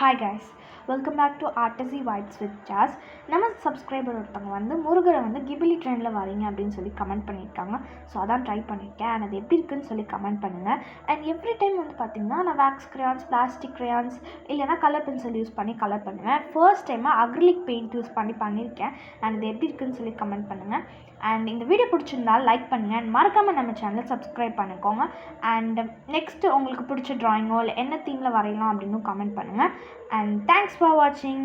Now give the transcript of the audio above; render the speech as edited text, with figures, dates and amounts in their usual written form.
Hi guys, welcome back to Artsy Vibes with Jazz. நம்ம subscriber ஒருத்தவங்க வந்து முருகரை வந்து கிபிலி ட்ரெண்டில் வரீங்க அப்படின்னு சொல்லி கமெண்ட் பண்ணியிருக்காங்க. ஸோ அதான் ட்ரை பண்ணியிருக்கேன். அண்ட் அது எப்படி இருக்குன்னு சொல்லி கமெண்ட் பண்ணுங்கள். அண்ட் எவ்ரி டைம் வந்து பார்த்திங்கன்னா நான் வேக்ஸ் கிரையான்ஸ், பிளாஸ்டிக் கிரையான்ஸ் இல்லைனா கலர் பென்சில் யூஸ் பண்ணி கலர் பண்ணுவேன். ஃபர்ஸ்ட் டைமாக அக்ரிலிக் பெயிண்ட் யூஸ் பண்ணியிருக்கேன். அண்ட் இது எப்படி இருக்குன்னு சொல்லி கமெண்ட் பண்ணுங்கள். அண்ட் இந்த வீடியோ பிடிச்சிருந்தால் லைக் பண்ணுங்கள். அண்ட் மறக்காமல் நம்ம சேனலை சப்ஸ்கிரைப் பண்ணிக்கோங்க. அண்ட் நெக்ஸ்ட்டு உங்களுக்கு பிடிச்ச ட்ராயிங்கோ இல்லை என்ன தீமில் வரையலாம் அப்படின்னு கமெண்ட் பண்ணுங்கள். And thanks for watching.